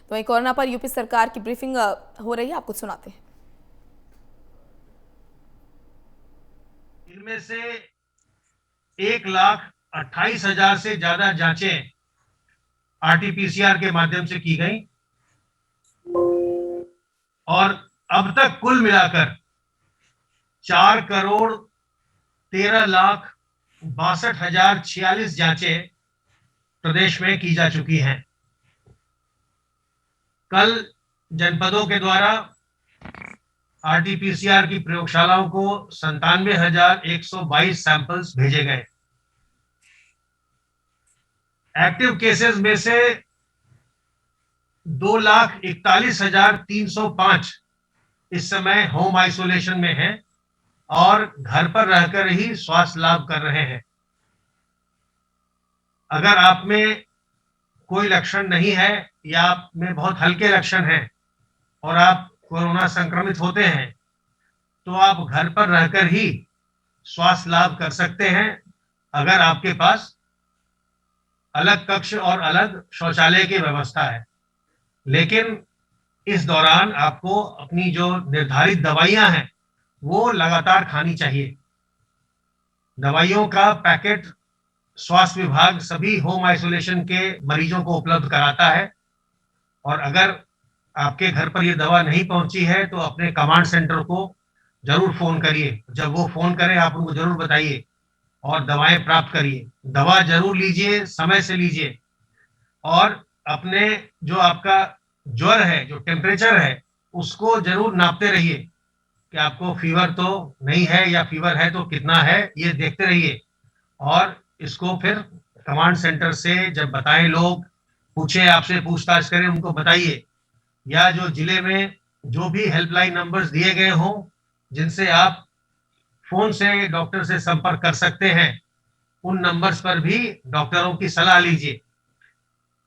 तो वहीं कोरोना पर यूपी सरकार की ब्रीफिंग हो रही है, आपको सुनाते हैं। इनमें से 1,28,000 से ज्यादा जांचें आरटीपीसीआर के माध्यम से की गई और अब तक कुल मिलाकर 4,13,62,046 जांचें प्रदेश में की जा चुकी हैं। कल जनपदों के द्वारा आरटीपीसीआर की प्रयोगशालाओं को 97,122 सैंपल्स भेजे गए। एक्टिव केसेस में से 2,41,305 इस समय होम आइसोलेशन में हैं और घर पर रहकर ही स्वास्थ्य लाभ कर रहे हैं। अगर आप में कोई लक्षण नहीं है या आप में बहुत हल्के लक्षण हैं और आप कोरोना संक्रमित होते हैं तो आप घर पर रहकर ही स्वास्थ्य लाभ कर सकते हैं, अगर आपके पास अलग कक्ष और अलग शौचालय की व्यवस्था है। लेकिन इस दौरान आपको अपनी जो निर्धारित दवाइयां हैं वो लगातार खानी चाहिए। दवाइयों का पैकेट स्वास्थ्य विभाग सभी होम आइसोलेशन के मरीजों को उपलब्ध कराता है और अगर आपके घर पर यह दवा नहीं पहुंची है तो अपने कमांड सेंटर को जरूर फोन करिए। जब वो फोन करें आप उनको जरूर बताइए और दवाएं प्राप्त करिए। दवा जरूर लीजिए, समय से लीजिए और अपने जो आपका ज्वर है, जो टेम्परेचर है, उसको जरूर नापते रहिए कि आपको फीवर तो नहीं है या फीवर है तो कितना है, ये देखते रहिए और इसको फिर कमांड सेंटर से जब बताएं, लोग पूछे, आपसे पूछताछ करें, उनको बताइए। या जो जिले में जो भी हेल्पलाइन नंबर्स दिए गए हों जिनसे आप फोन से डॉक्टर से संपर्क कर सकते हैं, उन नंबर्स पर भी डॉक्टरों की सलाह लीजिए।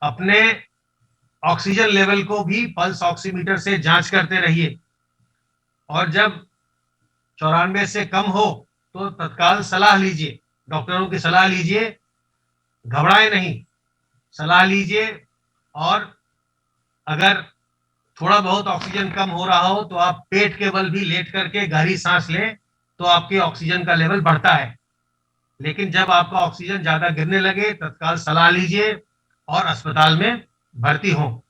अपने ऑक्सीजन लेवल को भी पल्स ऑक्सीमीटर से जांच करते रहिए और जब 94 से कम हो तो तत्काल सलाह लीजिए, डॉक्टरों की सलाह लीजिए। घबराए नहीं, सलाह लीजिए और अगर थोड़ा बहुत ऑक्सीजन कम हो रहा हो तो आप पेट के बल भी लेट करके गहरी सांस लें तो आपके ऑक्सीजन का लेवल बढ़ता है। लेकिन जब आपका ऑक्सीजन ज्यादा गिरने लगे तत्काल सलाह लीजिए और अस्पताल में भर्ती हो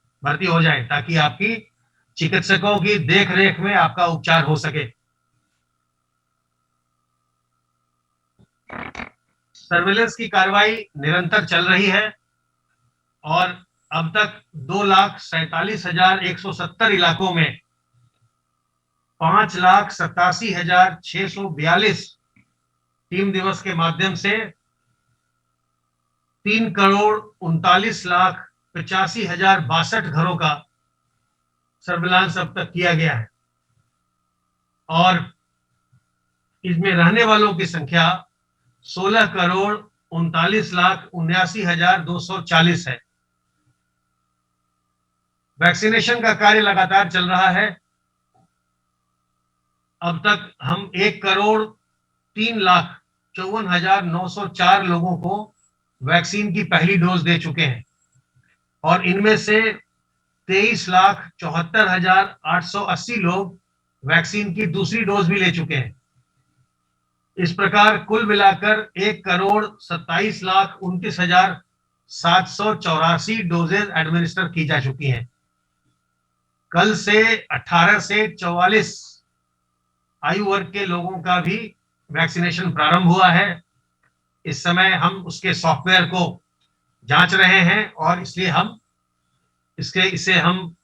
जाए ताकि आपकी चिकित्सकों की देख रेख में आपका उपचार हो सके। सर्विलेंस की कार्रवाई निरंतर चल रही है और अब तक 2,47,170 इलाकों में 5,87,642 टीम दिवस के माध्यम से 3,39,85,062 घरों का सर्विलांस अब तक किया गया है और इसमें रहने वालों की संख्या 16,39,79,240 है। वैक्सीनेशन का कार्य लगातार चल रहा है। अब तक हम 1,03,54,904 लोगों को वैक्सीन की पहली डोज दे चुके हैं और इनमें से 23,74,880 लोग वैक्सीन की दूसरी डोज भी ले चुके हैं। इस प्रकार कुल मिलाकर 1,27,29,784 डोजेज एडमिनिस्टर की जा चुकी हैं। कल से 18 से 44 आयु वर्ग के लोगों का भी वैक्सीनेशन प्रारंभ हुआ है। इस समय हम उसके सॉफ्टवेयर को जांच रहे हैं और इसलिए इसे हम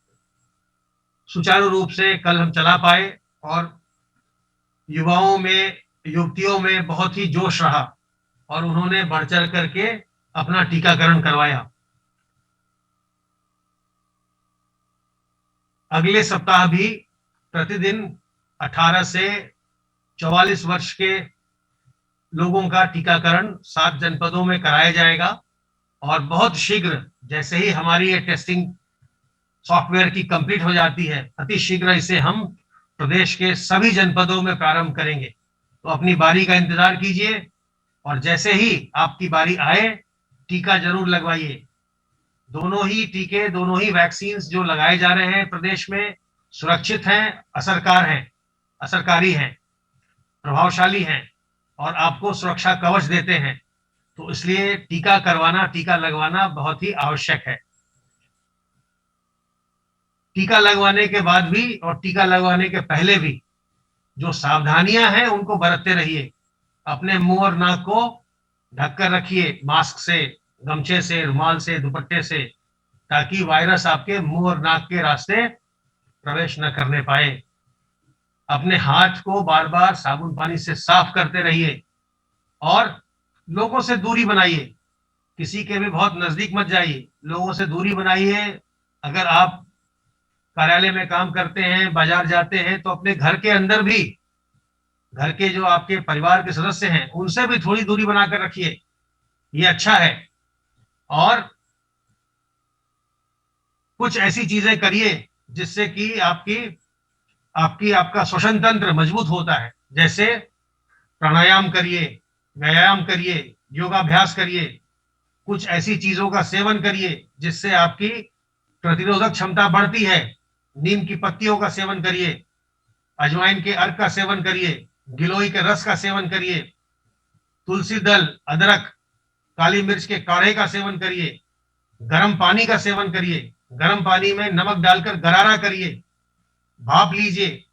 सुचारू रूप से कल हम चला पाए और युवाओं में, युवतियों में बहुत ही जोश रहा और उन्होंने बढ़ चढ़ करके अपना टीकाकरण करवाया। अगले सप्ताह भी प्रतिदिन 18 से 44 वर्ष के लोगों का टीकाकरण 7 जनपदों में कराया जाएगा और बहुत शीघ्र जैसे ही हमारी ये टेस्टिंग सॉफ्टवेयर की कंप्लीट हो जाती है, अति शीघ्र इसे हम प्रदेश के सभी जनपदों में प्रारंभ करेंगे। तो अपनी बारी का इंतजार कीजिए और जैसे ही आपकी बारी आए टीका जरूर लगवाइए। दोनों ही टीके, दोनों ही वैक्सीन जो लगाए जा रहे हैं प्रदेश में सुरक्षित हैं, असरकारी हैं, प्रभावशाली हैं और आपको सुरक्षा कवच देते हैं। तो इसलिए टीका लगवाना बहुत ही आवश्यक है। टीका लगवाने के बाद भी और टीका लगवाने के पहले भी जो सावधानियां हैं उनको बरतते रहिए। अपने मुंह और नाक को ढककर रखिए, मास्क से, गमछे से, रुमाल से, दुपट्टे से, ताकि वायरस आपके मुंह और नाक के रास्ते प्रवेश न करने पाए। अपने हाथ को बार बार साबुन पानी से साफ करते रहिए और लोगों से दूरी बनाइए। किसी के भी बहुत नजदीक मत जाइए, लोगों से दूरी बनाइए। अगर आप कार्यालय में काम करते हैं, बाजार जाते हैं, तो अपने घर के अंदर भी, घर के जो आपके परिवार के सदस्य हैं उनसे भी थोड़ी दूरी बनाकर रखिए, ये अच्छा है। और कुछ ऐसी चीजें करिए जिससे कि आपका श्वसन तंत्र मजबूत होता है, जैसे प्राणायाम करिए, व्यायाम करिए, योगाभ्यास करिए। कुछ ऐसी चीजों का सेवन करिए जिससे आपकी प्रतिरोधक क्षमता बढ़ती है। नीम की पत्तियों का सेवन करिए, अजवाइन के अर्क का सेवन करिए, गिलोय के रस का सेवन करिए, तुलसी दल, अदरक, काली मिर्च के काढ़े का सेवन करिए, गर्म पानी का सेवन करिए, गर्म पानी में नमक डालकर गरारा करिए, भाप लीजिए।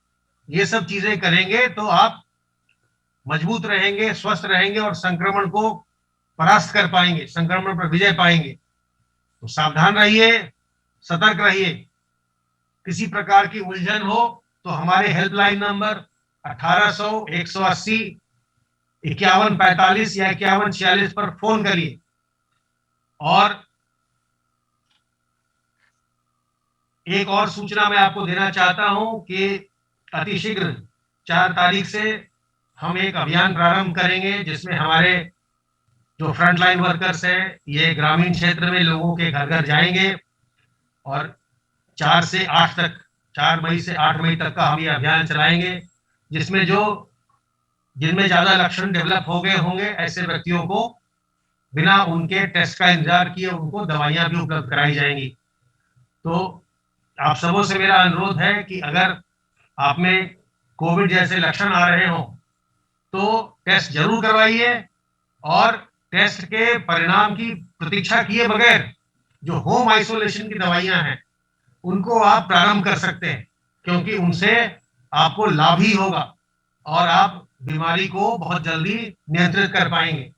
ये सब चीजें करेंगे तो आप मजबूत रहेंगे, स्वस्थ रहेंगे और संक्रमण को परास्त कर पाएंगे, संक्रमण पर विजय पाएंगे। तो सावधान रहिए, सतर्क रहिए। किसी प्रकार की उलझन हो तो हमारे हेल्पलाइन नंबर 1800 180 5145 या 5146 पर फोन करिए। और एक और सूचना मैं आपको देना चाहता हूं कि अतिशीघ्र 4 तारीख से हम एक अभियान प्रारंभ करेंगे जिसमें हमारे जो फ्रंटलाइन वर्कर्स हैं ये ग्रामीण क्षेत्र में लोगों के घर घर जाएंगे और 4 से 8 तक, 4 मई से 8 मई तक का हम ये अभियान चलाएंगे, जिसमें जिनमें ज्यादा लक्षण डेवलप हो गए होंगे ऐसे व्यक्तियों को बिना उनके टेस्ट का इंतजार किए उनको दवाइयां भी उपलब्ध कराई जाएंगी। तो आप सबों से मेरा अनुरोध है कि अगर आप में कोविड जैसे लक्षण आ रहे हो तो टेस्ट जरूर करवाइए और टेस्ट के परिणाम की प्रतीक्षा किए बगैर जो होम आइसोलेशन की दवाइयां हैं उनको आप प्रारंभ कर सकते हैं, क्योंकि उनसे आपको लाभ ही होगा और आप बीमारी को बहुत जल्दी नियंत्रित कर पाएंगे।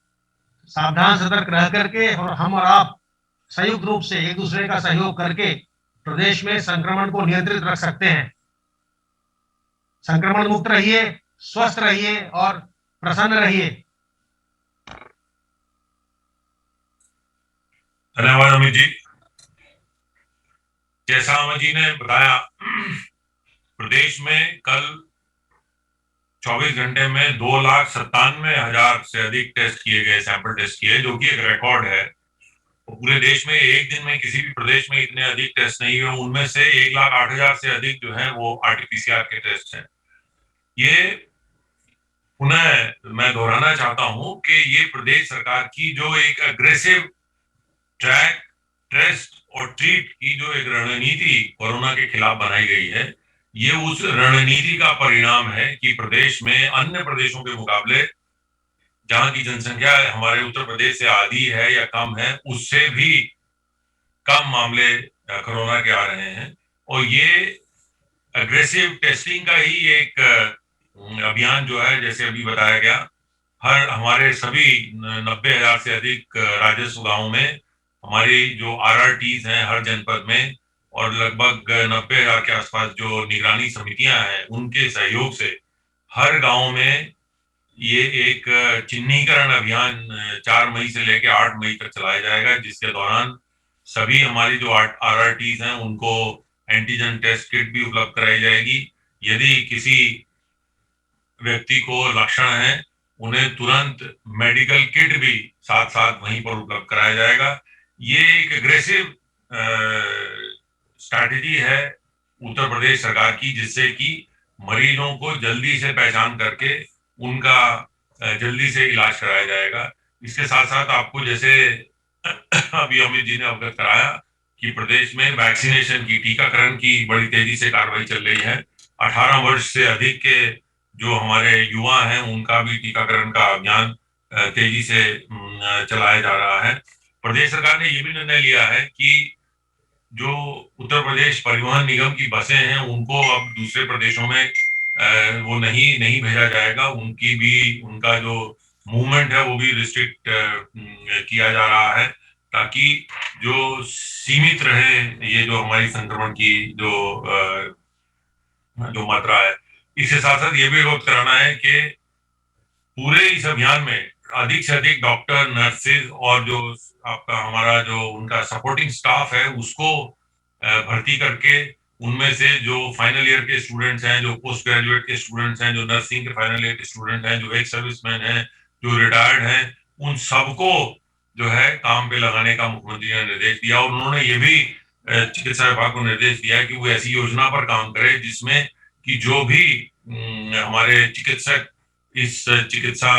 सावधान सतर्क रह करके और हम और आप संयुक्त रूप से एक दूसरे का सहयोग करके प्रदेश में संक्रमण को नियंत्रित रख सकते हैं। संक्रमण मुक्त रहिए, स्वस्थ रहिए और प्रसन्न रहिए। धन्यवाद अमित जी। जैसा अमित जी ने बताया, प्रदेश में कल 24 घंटे में 2,97,000 से अधिक टेस्ट किए गए, सैंपल टेस्ट किए, जो कि एक रिकॉर्ड है। पूरे देश में एक दिन में किसी भी प्रदेश में इतने अधिक टेस्ट नहीं हुए। उनमें से 1,08,000 से अधिक जो है वो आरटीपीसीआर के टेस्ट हैं। ये पुनः मैं दोहराना चाहता हूं कि ये प्रदेश सरकार की जो एक अग्रेसिव ट्रैक, टेस्ट और ट्रीट की जो एक रणनीति कोरोना के खिलाफ बनाई गई है, ये उस रणनीति का परिणाम है कि प्रदेश में अन्य प्रदेशों के मुकाबले जहां की जनसंख्या हमारे उत्तर प्रदेश से आधी है या कम है, उससे भी कम मामले कोरोना के आ रहे हैं। और ये अग्रेसिव टेस्टिंग का ही एक अभियान जो है, जैसे अभी बताया गया, हमारे सभी 90,000 से अधिक राजस्व गांवों में हमारी जो आरआरटीज हैं हर जनपद में और लगभग 90,000 के आसपास जो निगरानी समितियां हैं उनके सहयोग से हर गांव में ये एक चिन्हीकरण अभियान 4 मई से लेकर 8 मई तक चलाया जाएगा, जिसके दौरान सभी हमारी जो आरआरटीज हैं उनको एंटीजन टेस्ट किट भी उपलब्ध कराई जाएगी। यदि किसी व्यक्ति को लक्षण है उन्हें तुरंत मेडिकल किट भी साथ साथ वहीं पर उपलब्ध कराया जाएगा। ये एक एग्रेसिव स्ट्रैटेजी है उत्तर प्रदेश सरकार की, जिससे कि मरीजों को जल्दी से पहचान करके उनका जल्दी से इलाज कराया जाएगा। इसके साथ साथ आपको, जैसे अभी अमित जी ने अवगत कराया, कि प्रदेश में वैक्सीनेशन की, टीकाकरण की बड़ी तेजी से कार्रवाई चल रही है। 18 वर्ष से अधिक के जो हमारे युवा हैं उनका भी टीकाकरण का अभियान तेजी से चलाया जा रहा है। प्रदेश सरकार ने यह भी निर्णय लिया है कि जो उत्तर प्रदेश परिवहन निगम की बसें हैं उनको अब दूसरे प्रदेशों में वो नहीं भेजा जाएगा। उनका जो मूवमेंट है वो भी रिस्ट्रिक्ट किया जा रहा है, ताकि जो सीमित रहे ये जो हमारी संक्रमण की जो मात्रा है। इसके साथ साथ ये भी अवगत कराना है कि पूरे इस अभियान में अधिक से अधिक डॉक्टर, नर्सेज और जो आपका हमारा जो उनका सपोर्टिंग स्टाफ है उसको भर्ती करके उनमें से जो फाइनल ईयर के स्टूडेंट्स हैं, जो पोस्ट ग्रेजुएट के स्टूडेंट्स हैं, जो नर्सिंग के फाइनल ईयर के स्टूडेंट हैं, जो एक्स सर्विसमैन हैं, जो रिटायर्ड हैं, उन सबको जो है काम पे लगाने का मुख्यमंत्री ने निर्देश दिया। और उन्होंने ये भी चिकित्सा विभाग को निर्देश दिया कि वो ऐसी योजना पर काम करे जिसमें कि जो भी हमारे चिकित्सक इस चिकित्सा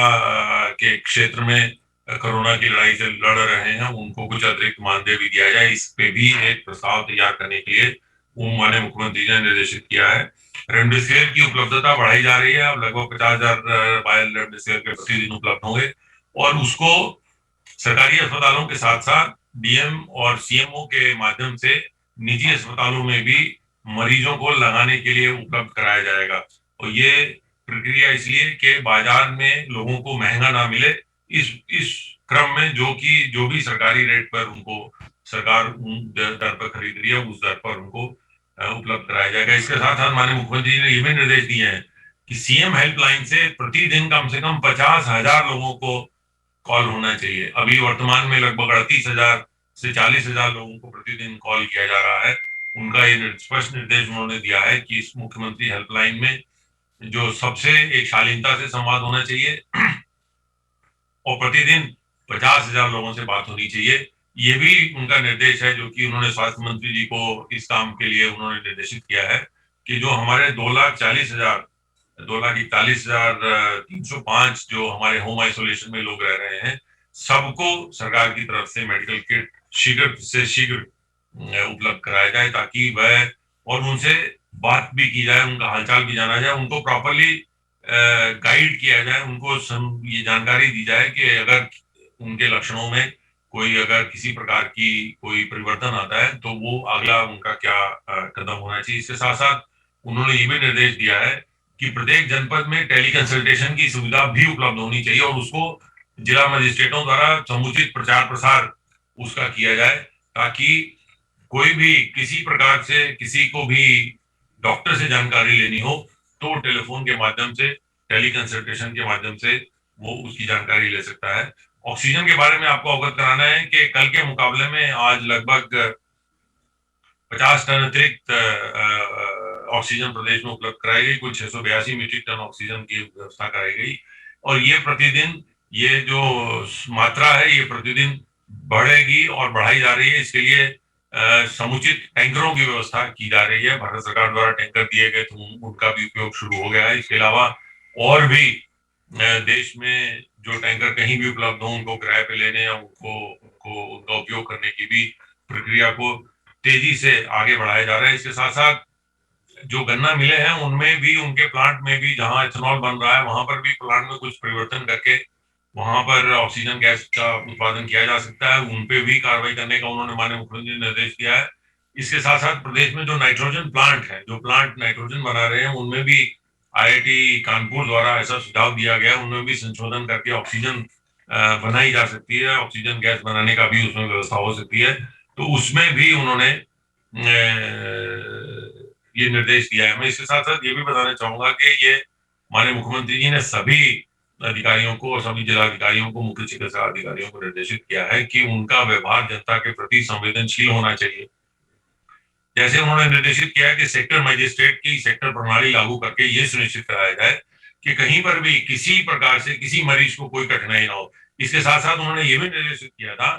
के क्षेत्र में कोरोना की लड़ाई से लड़ रहे हैं उनको कुछ अतिरिक्त मानदेय भी दिया जाए। इस पे भी एक प्रस्ताव तैयार करने के लिए माननीय मुख्यमंत्री ने निर्देशित किया है। रेमडेसिविर की उपलब्धता बढ़ाई जा रही है। अब लगभग 50,000 वायल रेमडेसिविर के प्रतिदिन उपलब्ध होंगे और उसको सरकारी अस्पतालों के साथ साथ डीएम और सीएमओ के माध्यम से निजी अस्पतालों में भी मरीजों को लगाने के लिए उपलब्ध कराया जाएगा। और ये प्रक्रिया इसलिए कि बाजार में लोगों को महंगा ना मिले, इस क्रम में जो भी सरकारी रेट पर उनको सरकार दर पर खरीद रही है उस दर पर उनको उपलब्ध कराया जाएगा। इसके साथ साथ माननीय मुख्यमंत्री ने ये भी निर्देश दिए हैं कि सीएम हेल्पलाइन से प्रतिदिन कम से कम 50,000 लोगों को कॉल होना चाहिए। अभी वर्तमान में लगभग 38,000 से 40,000 लोगों को प्रतिदिन कॉल किया जा रहा है। उनका ये स्पष्ट निर्देश उन्होंने दिया है कि इस मुख्यमंत्री हेल्पलाइन में जो सबसे एक शालीनता से संवाद होना चाहिए और प्रतिदिन 50,000 लोगों से बात होनी चाहिए। ये भी उनका निर्देश है जो कि उन्होंने स्वास्थ्य मंत्री जी को इस काम के लिए उन्होंने निर्देशित किया है कि जो हमारे 2,41,305 जो हमारे होम आइसोलेशन में लोग रह रहे हैं सबको सरकार की तरफ से मेडिकल किट शीघ्र से शीघ्र उपलब्ध कराया जाए, ताकि वह और उनसे बात भी की जाए, उनका हालचाल भी जाना जाए, उनको प्रॉपरली गाइड किया जाए, उनको ये जानकारी दी जाए कि अगर उनके लक्षणों में कोई अगर किसी प्रकार की कोई परिवर्तन आता है तो वो अगला उनका क्या कदम होना चाहिए। इसके साथ साथ उन्होंने ये भी निर्देश दिया है कि प्रत्येक जनपद में टेली कंसल्टेशन की सुविधा भी उपलब्ध होनी चाहिए और उसको जिला मजिस्ट्रेटों द्वारा समुचित प्रचार प्रसार उसका किया जाए, ताकि कोई भी किसी प्रकार से किसी को भी डॉक्टर से जानकारी लेनी हो तो टेलीफोन के माध्यम से, टेली कंसल्टेशन के माध्यम से वो उसकी जानकारी ले सकता है। ऑक्सीजन के बारे में आपको अवगत कराना है कि कल के मुकाबले में आज लगभग 50 टन अतिरिक्त ऑक्सीजन प्रदेश में उपलब्ध कराई गई। कुल 682 मीट्रिक टन ऑक्सीजन की व्यवस्था कराई गई और ये प्रतिदिन ये जो मात्रा है ये प्रतिदिन बढ़ेगी और बढ़ाई जा रही है। इसके लिए समुचित टैंकरों की व्यवस्था की जा रही है। भारत सरकार द्वारा टैंकर दिए गए तो उनका भी उपयोग शुरू हो गया है। इसके अलावा और भी देश में जो टैंकर कहीं भी उपलब्ध हो उनको किराए पे लेने या उनका उपयोग करने की भी प्रक्रिया को तेजी से आगे बढ़ाया जा रहा है। इसके साथ साथ जो गन्ना मिले हैं उनमें भी, उनके प्लांट में भी जहां इथेनॉल बन रहा है वहां पर भी प्लांट में कुछ परिवर्तन करके वहां पर ऑक्सीजन गैस का उत्पादन किया जा सकता है। उन पे भी कार्रवाई करने का उन्होंने माननीय मुख्यमंत्री ने निर्देश दिया है। इसके साथ साथ प्रदेश में जो नाइट्रोजन प्लांट है, जो प्लांट नाइट्रोजन बना रहे हैं उनमें भी आईआईटी कानपुर द्वारा ऐसा सुझाव दिया गया, उनमें भी संशोधन करके ऑक्सीजन बनाई जा सकती है, ऑक्सीजन गैस बनाने का भी उसमें व्यवस्था हो सकती है। तो उसमें भी उन्होंने ये निर्देश दिया है। मैं इसके साथ साथ ये भी बताना चाहूंगा कि ये माननीय मुख्यमंत्री जी ने सभी अधिकारियों को और सभी जिलाधिकारियों को, मुख्य चिकित्सा अधिकारियों को निर्देशित किया है कि उनका व्यवहार जनता के प्रति संवेदनशील होना चाहिए। जैसे उन्होंने निर्देशित किया है कि सेक्टर मजिस्ट्रेट की सेक्टर प्रणाली लागू करके ये सुनिश्चित कराया जाए कि कहीं पर भी किसी प्रकार से किसी मरीज को कोई कठिनाई ना हो। इसके साथ साथ उन्होंने ये भी निर्देशित किया था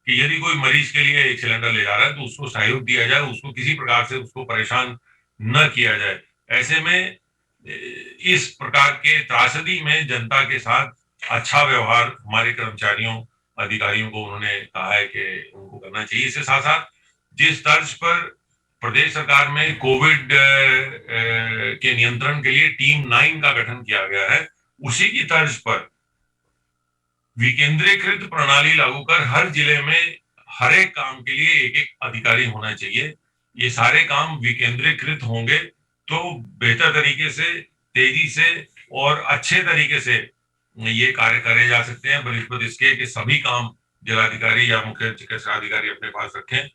कि यदि कोई मरीज के लिए एक सिलेंडर ले जा रहा है तो उसको सहयोग दिया जाए, उसको किसी प्रकार से उसको परेशान न किया जाए। ऐसे में इस प्रकार के त्रासदी में जनता के साथ अच्छा व्यवहार हमारे कर्मचारियों, अधिकारियों को उन्होंने कहा है कि उनको करना चाहिए। इसके साथ साथ जिस तर्ज पर प्रदेश सरकार में कोविड के नियंत्रण के लिए टीम 9 का गठन किया गया है, उसी की तर्ज पर विकेंद्रीकृत प्रणाली लागू कर हर जिले में हर एक काम के लिए एक एक अधिकारी होना चाहिए। ये सारे काम विकेंद्रीकृत होंगे तो बेहतर तरीके से, तेजी से और अच्छे तरीके से ये कार्य करे जा सकते हैं। बनिस्बत इसके कि सभी काम जिलाधिकारी या मुख्य चिकित्सा अधिकारी अपने पास रखें।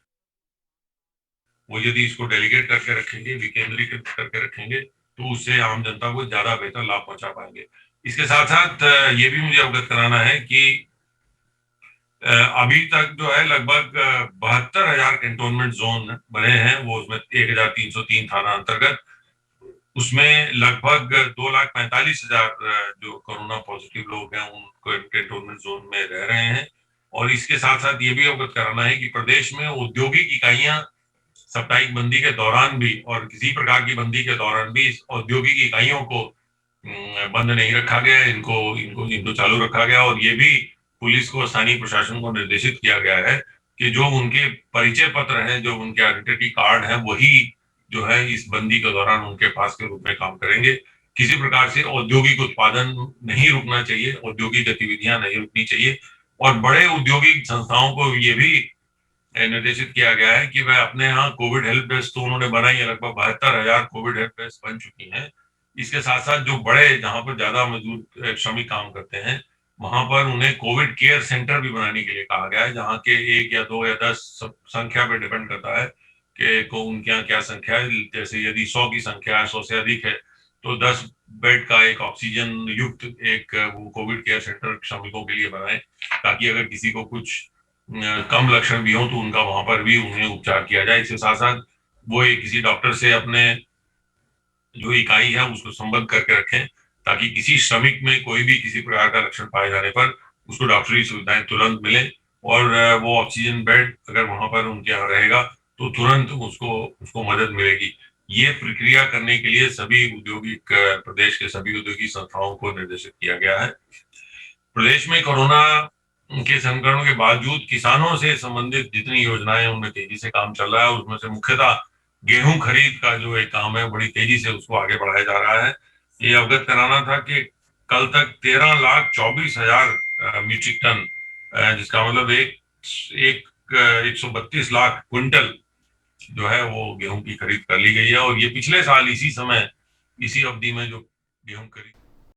वो यदि इसको डेलीगेट करके रखेंगे, विकेंद्रीकृत करके रखेंगे, तो उससे आम जनता को ज्यादा बेहतर लाभ पहुंचा पाएंगे। इसके साथ साथ ये भी मुझे अवगत कराना है कि अभी तक जो है लगभग 72,000 कैंटोनमेंट जोन बने हैं, वो उसमें 1,303 थाना अंतर्गत, उसमें लगभग 2,45,000 जो कोरोना पॉजिटिव लोग हैं उनको कैंटोनमेंट जोन में रह रहे हैं। और इसके साथ साथ ये भी अवगत कराना है कि प्रदेश में औद्योगिक इकाइयां साप्ताहिक बंदी के दौरान भी और किसी प्रकार की बंदी के दौरान भी इस औद्योगिक इकाइयों को बंद नहीं रखा गया, इनको चालू रखा गया। और ये भी पुलिस को, स्थानीय प्रशासन को निर्देशित किया गया है कि जो उनके परिचय पत्र हैं, जो उनके आइडेंटिटी कार्ड हैं, वही जो है इस बंदी के दौरान उनके पास के रूप में काम करेंगे। किसी प्रकार से औद्योगिक उत्पादन नहीं रुकना चाहिए, औद्योगिक गतिविधियां नहीं रुकनी चाहिए। और बड़े औद्योगिक संस्थाओं को ये भी निर्देशित किया गया है कि वह अपने यहाँ कोविड हेल्प डेस्क तो उन्होंने बनाई है, लगभग 72,000 कोविड हेल्प डेस्क बन चुकी हैं। इसके साथ साथ जो बड़े, जहां पर ज्यादा मजदूर श्रमिक काम करते हैं, वहां पर उन्हें कोविड केयर सेंटर भी बनाने के लिए कहा गया है, जहां के 1 या 2 या 10 संख्या पे डिपेंड करता है कि उनके यहाँ क्या संख्या है। जैसे यदि 100 की संख्या है, 100 से अधिक है, तो 10 बेड का एक ऑक्सीजन युक्त एक वो कोविड केयर सेंटर श्रमिकों के लिए बनाए, ताकि अगर किसी को कुछ कम लक्षण भी हो तो उनका वहां पर भी उन्हें उपचार किया जाए। इसके साथ साथ वो किसी डॉक्टर से अपने जो इकाई है उसको संबद्ध करके रखें, ताकि किसी श्रमिक में कोई भी किसी प्रकार का लक्षण पाए जाने पर उसको डॉक्टरी सुविधाएं तुरंत मिले। और वो ऑक्सीजन बेड अगर वहां पर उनके यहाँ रहेगा तो तुरंत उसको मदद मिलेगी। ये प्रक्रिया करने के लिए सभी औद्योगिक, प्रदेश के सभी औद्योगिक संस्थाओं को निर्देशित किया गया है। प्रदेश में कोरोना के संक्रमण के बावजूद किसानों से संबंधित जितनी योजनाएं, उनमें तेजी से काम चल रहा है। उसमें से मुख्यतः गेहूं खरीद का जो एक काम है, बड़ी तेजी से उसको आगे बढ़ाया जा रहा है। ये अवगत कराना था कि कल तक 13,24,000 मीट्रिक टन, जिसका मतलब 132 लाख क्विंटल जो है वो गेहूं की खरीद कर ली गई है। और ये पिछले साल इसी समय, इसी अवधि में जो गेहूं खरीद